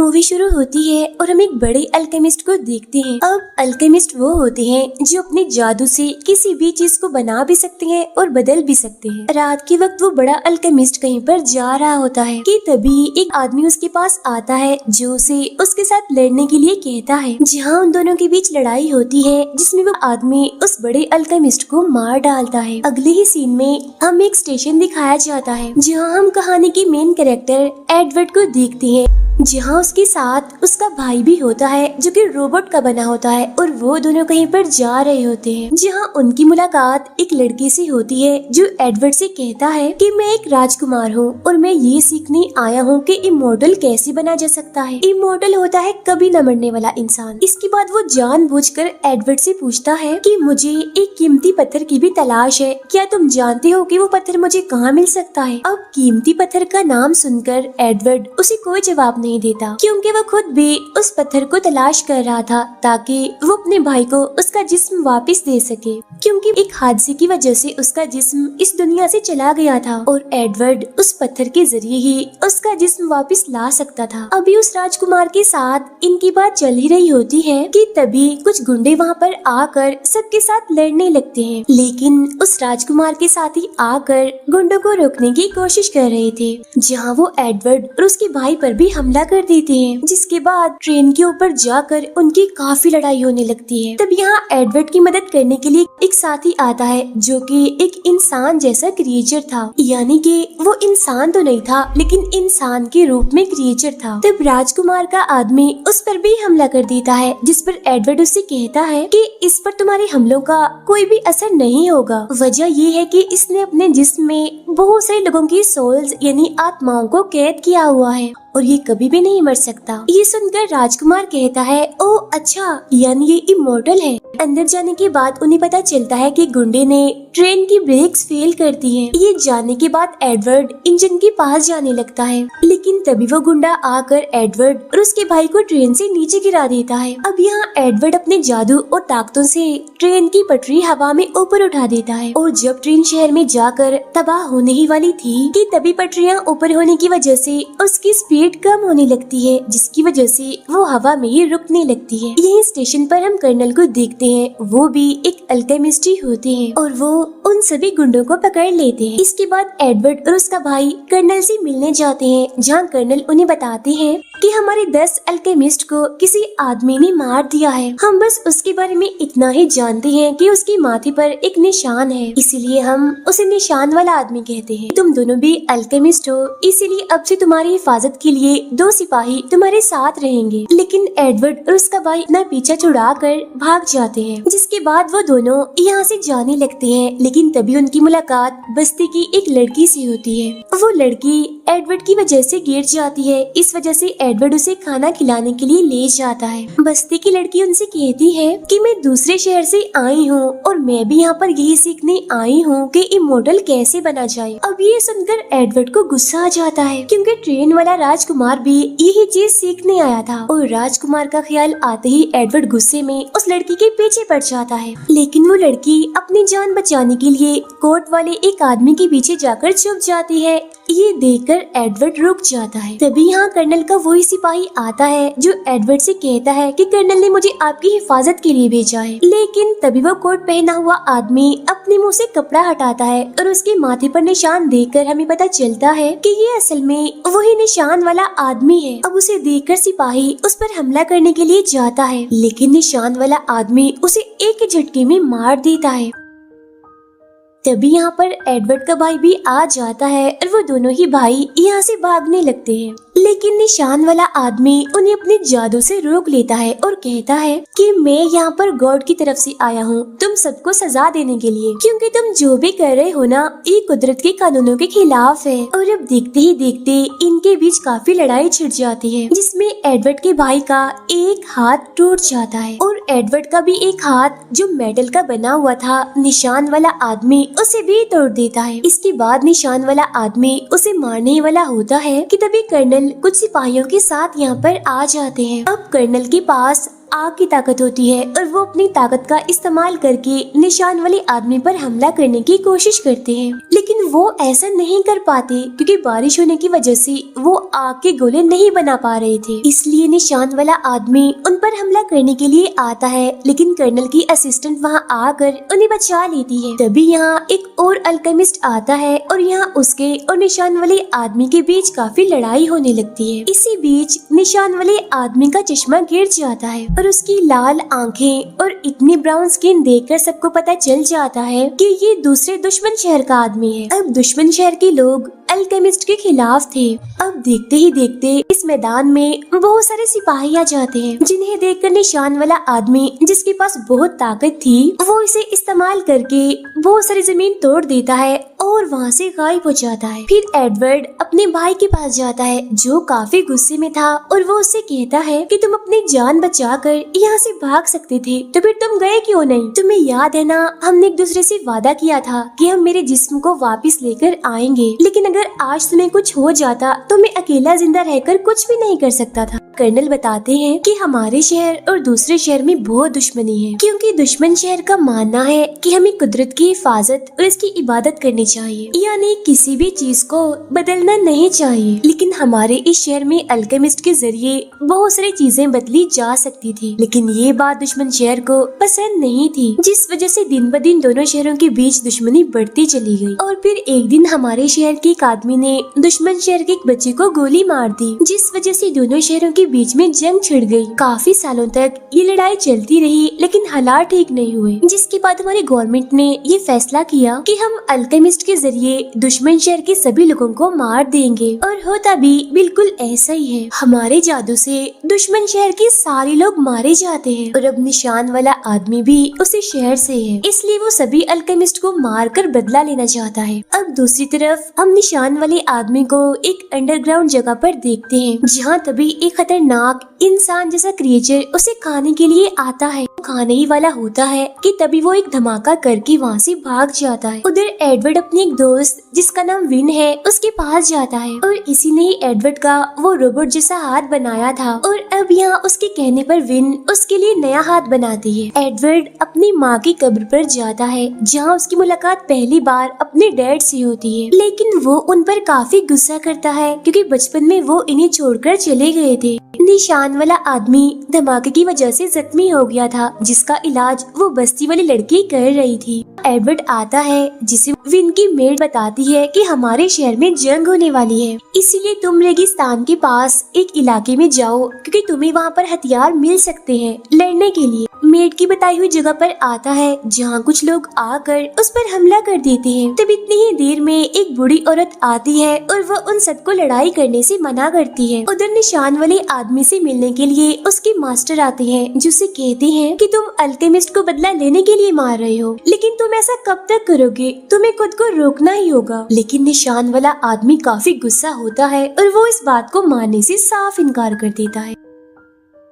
Movie शुरू होती है और हम एक बड़े अल्केमिस्ट को देखते हैं। अब अल्केमिस्ट वो होते हैं जो अपने जादू से किसी भी चीज को बना भी सकते हैं और बदल भी सकते हैं। रात के वक्त वो बड़ा अल्केमिस्ट कहीं पर जा रहा होता है कि तभी एक आदमी उसके पास आता है जो उसे उसके साथ लड़ने के लिए कहता है। जहाँ उन दोनों के बीच लड़ाई होती है जिसमें वो आदमी उस बड़े अल्केमिस्ट को मार डालता है। अगले ही सीन में हम एक स्टेशन दिखाया जाता है जहाँ हम कहानी के मेन कैरेक्टर एडवर्ड को देखते हैं, जहाँ उसके साथ उसका भाई भी होता है जो कि रोबोट का बना होता है और वो दोनों कहीं पर जा रहे होते हैं। जहाँ उनकी मुलाकात एक लड़के से होती है जो एडवर्ड से कहता है कि मैं एक राजकुमार हूँ और मैं ये सीखने आया हूँ कि इमोर्टल कैसे बना जा सकता है। इमोर्टल होता है कभी न मरने वाला इंसान। इसके बाद वो जानबूझकर एडवर्ड से पूछता है कि मुझे एक कीमती पत्थर की भी तलाश है, क्या तुम जानते हो कि वो पत्थर मुझे कहाँ मिल सकता है। अब कीमती पत्थर का नाम सुनकर एडवर्ड उसे कोई जवाब नहीं देता क्योंकि वो खुद भी उस पत्थर को तलाश कर रहा था ताकि वो अपने भाई को उसका जिस्म वापस दे सके, क्योंकि एक हादसे की वजह से उसका जिस्म इस दुनिया से चला गया था और एडवर्ड उस पत्थर के जरिए ही उसका जिस्म वापस ला सकता था। अभी उस राजकुमार के साथ इनकी बात चल ही रही होती है कि तभी कुछ गुंडे वहाँ पर आकर सबके साथ लड़ने लगते हैं, लेकिन उस राजकुमार के साथ ही आकर गुंडों को रोकने की कोशिश कर रहे थे, जहाँ वो एडवर्ड और उसके भाई पर भी हमला कर देते हैं। जिसके बाद ट्रेन के ऊपर जाकर उनकी काफी लड़ाई होने लगती है। तब यहाँ एडवर्ड की मदद करने के लिए एक साथी आता है जो कि एक इंसान जैसा क्रिएचर था, यानी कि वो इंसान तो नहीं था लेकिन इंसान के रूप में क्रिएचर था। तब राजकुमार का आदमी उस पर भी हमला कर देता है, जिस पर एडवर्ड उससे कहता है कि इस पर तुम्हारे हमलों का कोई भी असर नहीं होगा। वजह ये है कि इसने अपने जिस्म में बहुत सारे लोगों की सोल्स यानी आत्माओं को कैद किया हुआ है और ये कभी भी नहीं मर सकता। ये सुनकर राजकुमार कहता है, ओ अच्छा, यानी ये इमोर्टल है। अंदर जाने के बाद उन्हें पता चलता है कि गुंडे ने ट्रेन की ब्रेक्स फेल कर दी हैं। ये जानने के बाद एडवर्ड इंजन के पास जाने लगता है, लेकिन तभी वो गुंडा आकर एडवर्ड और उसके भाई को ट्रेन से नीचे गिरा देता है। अब यहाँ एडवर्ड अपने जादू और ताकतों से ट्रेन की पटरी हवा में ऊपर उठा देता है और जब ट्रेन शहर में जाकर तबाह होने ही वाली थी कि तभी पटरियाँ ऊपर होने की वजह से उसकी स्पीड कम होने लगती है, जिसकी वजह से वो हवा में ही रुकने लगती है। यही स्टेशन पर हम कर्नल को देखते हैं, वो भी एक अल्केमिस्ट ही होते हैं और वो उन सभी गुंडों को पकड़ लेते हैं। इसके बाद एडवर्ड और उसका भाई कर्नल से मिलने जाते हैं, जहाँ कर्नल उन्हें बताते हैं कि हमारे 10 अल्केमिस्ट को किसी आदमी ने मार दिया है। हम बस उसके बारे में इतना ही जानते हैं कि उसके माथे पर एक निशान है, इसीलिए हम उसे निशान वाला आदमी कहते हैं। तुम दोनों भी अल्केमिस्ट हो, इसीलिए अब से तुम्हारी हिफाजत के लिए 2 सिपाही तुम्हारे साथ रहेंगे। लेकिन एडवर्ड और उसका भाई अपना पीछा छुड़ाकर भाग जाते हैं, जिसके बाद वो दोनों यहाँ से जाने लगते हैं। लेकिन तभी उनकी मुलाकात बस्ती की एक लड़की से होती है। वो लड़की एडवर्ड की वजह से गिर जाती है, इस वजह से एडवर्ड उसे खाना खिलाने के लिए ले जाता है। बस्ती की लड़की उनसे कहती है कि मैं दूसरे शहर से आई हूँ और मैं भी यहाँ पर यही सीखने आई हूँ कि इमोर्टल कैसे बना जाए। अब ये सुनकर एडवर्ड को गुस्सा आ जाता है, क्योंकि ट्रेन वाला राजकुमार भी यही चीज सीखने आया था और राजकुमार का ख्याल आते ही एडवर्ड गुस्से में उस लड़की के पीछे पड़ जाता है। लेकिन वो लड़की अपनी जान बचाने के लिए कोर्ट वाले एक आदमी के पीछे जाकर छुप जाती है। ये देखकर एडवर्ड रुक जाता है। तभी यहाँ कर्नल का वही सिपाही आता है जो एडवर्ड से कहता है कि कर्नल ने मुझे आपकी हिफाजत के लिए भेजा है। लेकिन तभी वो कोट पहना हुआ आदमी अपने मुंह से कपड़ा हटाता है और उसके माथे पर निशान देखकर हमें पता चलता है कि ये असल में वही निशान वाला आदमी है। अब उसे देखकर सिपाही उस पर हमला करने के लिए जाता है, लेकिन निशान वाला आदमी उसे एक झटके में मार देता है। तभी यहाँ पर एडवर्ड का भाई भी आ जाता है और वो दोनों ही भाई यहाँ से भागने लगते हैं, लेकिन निशान वाला आदमी उन्हें अपने जादू से रोक लेता है और कहता है कि मैं यहाँ पर गॉड की तरफ से आया हूँ तुम सबको सजा देने के लिए, क्योंकि तुम जो भी कर रहे हो ना ये कुदरत के कानूनों के खिलाफ है। और अब देखते ही देखते इनके बीच काफी लड़ाई छिड़ जाती है, जिसमें एडवर्ड के भाई का एक हाथ टूट जाता है और एडवर्ड का भी एक हाथ जो मेटल का बना हुआ था निशान वाला आदमी उसे भी तोड़ देता है। इसके बाद निशान वाला आदमी उसे मारने वाला होता है कि तभी कर्नल कुछ सिपाहियों के साथ यहाँ पर आ जाते हैं। अब कर्नल के पास आग की ताकत होती है और वो अपनी ताकत का इस्तेमाल करके निशान वाले आदमी पर हमला करने की कोशिश करते हैं, लेकिन वो ऐसा नहीं कर पाते क्योंकि बारिश होने की वजह से वो आग के गोले नहीं बना पा रहे थे। इसलिए निशान वाला आदमी उन पर हमला करने के लिए आता है, लेकिन कर्नल की असिस्टेंट वहाँ आकर उन्हें बचा लेती है। तभी यहाँ एक और अल्केमिस्ट आता है और यहाँ उसके और निशान वाले आदमी के बीच काफी लड़ाई होने लगती है। इसी बीच निशान वाले आदमी का चश्मा गिर जाता है और उसकी लाल आंखें और इतनी ब्राउन स्किन देखकर सबको पता चल जाता है कि ये दूसरे दुश्मन शहर का आदमी है। अब दुश्मन शहर के लोग अल्केमिस्ट के खिलाफ थे। अब देखते ही देखते इस मैदान में बहुत सारे सिपाही आ जाते हैं, जिन्हें देखकर निशान वाला आदमी जिसके पास बहुत ताकत थी वो इसे इस्तेमाल करके बहुत सारी जमीन तोड़ देता है और वहाँ से गायब हो जाता है। फिर एडवर्ड अपने भाई के पास जाता है जो काफी गुस्से में था और वो उससे कहता है कि तुम अपनी जान बचाकर यहाँ से भाग सकते थे, तो फिर तुम गए क्यों नहीं? तुम्हें याद है ना, हमने एक दूसरे से वादा किया था कि हम मेरे जिस्म को वापस लेकर आएंगे, लेकिन अगर आज तुम्हें कुछ हो जाता तो मैं अकेला जिंदा रहकर कुछ भी नहीं कर सकता था। कर्नल बताते हैं कि हमारे शहर और दूसरे शहर में बहुत दुश्मनी है, क्योंकि दुश्मन शहर का मानना है कि हमें कुदरत की हिफाजत और इसकी इबादत करनी चाहिए, यानी किसी भी चीज को बदलना नहीं चाहिए। लेकिन हमारे इस शहर में अल्केमिस्ट के जरिए बहुत सारी चीजें बदली जा सकती थी, लेकिन ये बात दुश्मन शहर को पसंद नहीं थी, जिस वजह से दिन ब दिन दोनों शहरों के बीच दुश्मनी बढ़ती चली गई। और फिर एक दिन हमारे शहर के एक आदमी ने दुश्मन शहर के एक बच्चे को गोली मार दी, जिस वजह से दोनों शहरों के बीच में जंग छिड़ गई। काफी सालों तक ये लड़ाई चलती रही, लेकिन हालात ठीक नहीं हुए, जिसके बाद हमारी गवर्नमेंट ने ये फैसला किया कि हम अल्केमिस्ट के जरिए दुश्मन शहर के सभी लोगों को मार देंगे। और होता भी बिल्कुल ऐसा ही है। हमारे जादू से दुश्मन शहर के सारे लोग मारे जाते हैं और अब निशान वाला आदमी भी उसी शहर से है, इसलिए वो सभी अल्केमिस्ट को मार कर बदला लेना चाहता है। अब दूसरी तरफ हम निशान वाले आदमी को एक अंडरग्राउंड जगह पर देखते हैं, जहाँ तभी एक खतरनाक इंसान जैसा क्रिएचर उसे खाने के लिए आता है। खाने ही वाला होता है कि तभी वो एक धमाका करके वहाँ से भाग जाता है। उधर एडवर्ड अपने एक दोस्त जिसका नाम विन है उसके पास जाता है और इसी ने एडवर्ड का वो रोबोट जैसा हाथ बनाया था, और अब यहाँ उसके कहने पर विन उसके लिए नया हाथ बनाती है। एडवर्ड अपनी माँ की कब्र पर जाता है, जहाँ उसकी मुलाकात पहली बार अपने डैड से होती है, लेकिन वो उन पर काफी गुस्सा करता है क्योंकि बचपन में वो इन्हें छोड़कर चले गए थे। निशान वाला आदमी धमाके की वजह से जख्मी हो गया था, जिसका इलाज वो बस्ती वाली लड़की कर रही थी। एडवर्ड आता है, जिसे विन की मेड बताती है कि हमारे शहर में जंग होने वाली है, इसीलिए तुम रेगिस्तान के पास एक इलाके में जाओ क्योंकि तुम्हें वहाँ पर हथियार मिल सकते हैं लड़ने के लिए। मेड की बताई हुई जगह पर आता है, जहाँ कुछ लोग आकर उस पर हमला कर देते हैं। तब इतनी ही देर में एक बूढ़ी औरत आती है और वह उन सबको लड़ाई करने से मना करती है। उधर निशान वाले आदमी से मिलने के लिए उसके मास्टर आते हैं, जो उसे कहते हैं कि तुम अल्केमिस्ट को बदला लेने के लिए मार रहे हो, लेकिन तुम ऐसा कब तक करोगे? तुम्हें खुद को रोकना ही होगा। लेकिन निशान वाला आदमी काफी गुस्सा होता है और वो इस बात को मानने से साफ इनकार कर देता है।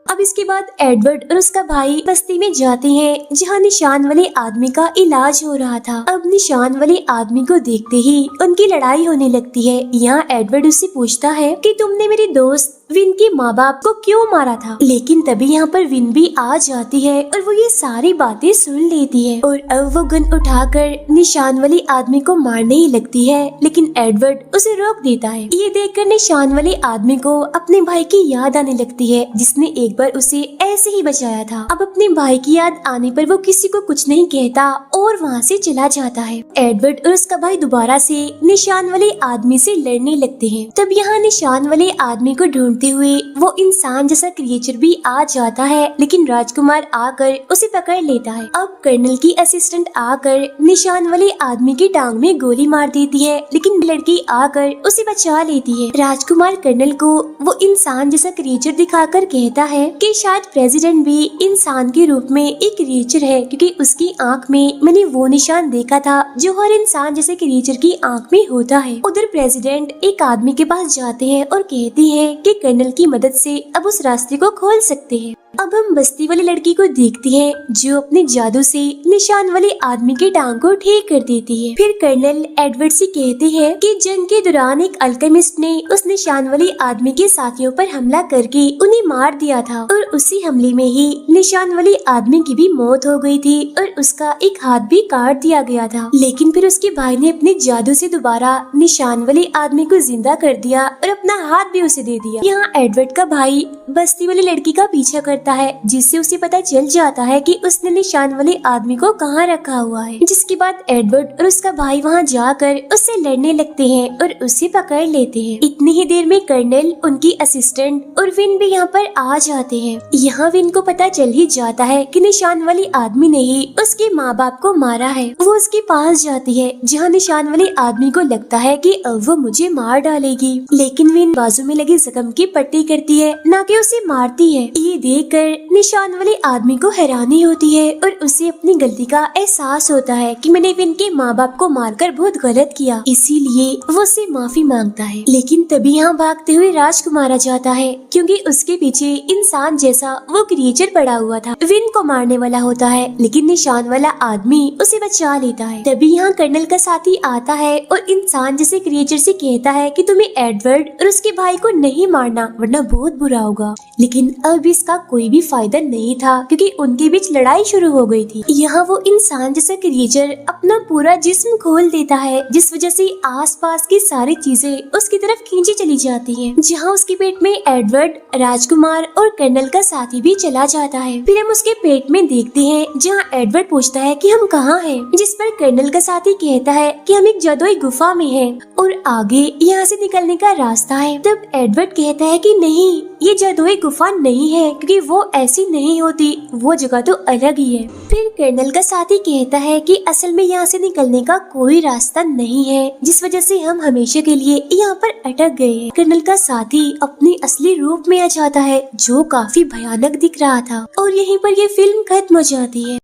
अब इसके बाद एडवर्ड और उसका भाई बस्ती में जाते हैं, जहाँ निशान वाले आदमी का इलाज हो रहा था। अब निशान वाले आदमी को देखते ही उनकी लड़ाई होने लगती है। यहाँ एडवर्ड उससे पूछता है कि तुमने मेरे दोस्त विन के माँ बाप को क्यों मारा था, लेकिन तभी यहाँ पर विन भी आ जाती है और वो ये सारी बातें सुन लेती है और अब वो गन उठाकर निशान वाले आदमी को मारने ही लगती है, लेकिन एडवर्ड उसे रोक देता है। ये देखकर निशान वाले आदमी को अपने भाई की याद आने लगती है, जिसने एक बार उसे ऐसे ही बचाया था। अब अपने भाई की याद आने पर वो किसी को कुछ नहीं कहता और वहाँ से चला जाता है। एडवर्ड और उसका भाई दोबारा से निशान वाले आदमी से लड़ने लगते हैं। तब यहाँ निशान वाले आदमी को ढूंढते हुए वो इंसान जैसा क्रिएचर भी आ जाता है, लेकिन राजकुमार आकर उसे पकड़ लेता है। अब कर्नल की असिस्टेंट आकर निशान वाले आदमी की टांग में गोली मार देती है, लेकिन लड़की आकर उसे बचा लेती है। राजकुमार कर्नल को वो इंसान जैसा क्रिएचर दिखाकर कहता है कि शायद प्रेसिडेंट भी इंसान के रूप में एक क्रिएचर है, क्योंकि उसकी आंख में मैंने वो निशान देखा था जो हर इंसान जैसे क्रिएचर की आंख में होता है। उधर प्रेसिडेंट एक आदमी के पास जाते हैं और कहते हैं कि कर्नल की मदद से अब उस रास्ते को खोल सकते हैं। अब हम बस्ती वाली लड़की को देखते हैं जो अपने जादू से निशान वाले आदमी की टांग को ठीक कर देती है। फिर कर्नल एडवर्ड से कहते हैं कि जंग के दौरान एक अल्केमिस्ट ने उस निशान वाले आदमी के साथियों पर हमला करके उन्हें मार दिया था और उसी हमले में ही निशान वाले आदमी की भी मौत हो गई थी और उसका एक हाथ भी काट दिया गया था। लेकिन फिर उसके भाई ने अपने जादू से दोबारा निशान वाले आदमी को जिंदा कर दिया और अपना हाथ भी उसे दे दिया। यहाँ एडवर्ड का भाई बस्ती वाली लड़की का पीछा करता है जिससे उसे पता चल जाता है कि उसने निशान वाले आदमी को कहाँ रखा हुआ है। जिसके बाद एडवर्ड और उसका भाई वहाँ जाकर उससे लड़ने लगते हैं और उसे पकड़ लेते हैं। इतनी ही देर में कर्नल, उनकी असिस्टेंट और विन भी यहाँ पर आ जाते हैं। यहाँ विन को पता चल ही जाता है कि निशान वाले आदमी ने ही उसके माँ बाप को मारा है। वो उसके पास जाती है जहाँ निशान वाले आदमी को लगता है कि अब वो मुझे मार डालेगी, लेकिन विन बाजू में लगी जख्म की पट्टी करती है, ना कि उसे मारती है। ये देखकर निशान वाले आदमी को हैरानी होती है और उसे अपनी गलती का एहसास होता है कि मैंने विन के माँ बाप को मारकर बहुत गलत किया, इसीलिए वो उससे माफी मांगता है। लेकिन तभी यहाँ भागते हुए राजकुमार आ जाता है क्योंकि उसके पीछे इंसान जैसा वो क्रिएचर पड़ा हुआ था। विन को मारने वाला होता है लेकिन निशान वाला आदमी उसे बचा लेता है। तभी यहाँ कर्नल का साथी आता है और इंसान जैसे क्रिएचर से कहता है कि तुम्हें एडवर्ड और उसके भाई को नहीं मारना वरना बहुत बुरा होगा। लेकिन अब इसका कोई भी फायदा नहीं था क्योंकि उनके बीच लड़ाई शुरू हो गई थी। यहाँ वो इंसान जैसा क्रिएचर अपना पूरा जिस्म खोल देता है जिस वजह से आसपास की सारी चीजें उसकी तरफ खींची चली जाती हैं। जहाँ उसके पेट में एडवर्ड, राजकुमार और कर्नल का साथी भी चला जाता है। फिर हम उसके पेट में देखते हैं जहाँ एडवर्ड पूछता है कि हम कहाँ हैं, जिस पर कर्नल का साथी कहता है कि हम एक जादुई गुफा में हैं और आगे यहाँ से निकलने का रास्ता है। तब एडवर्ड कहता है कि नहीं, ये जादुई गुफा नहीं है क्योंकि वो ऐसी नहीं होती, वो जगह तो अलग ही है। फिर कर्नल का साथी कहता है कि असल में यहाँ से निकलने का कोई रास्ता नहीं है जिस वजह से हम हमेशा के लिए यहाँ पर अटक गए हैं। कर्नल का साथी अपने असली रूप में आ जाता है जो काफी भयानक दिख रहा था और यहीं पर ये फिल्म खत्म हो जाती है।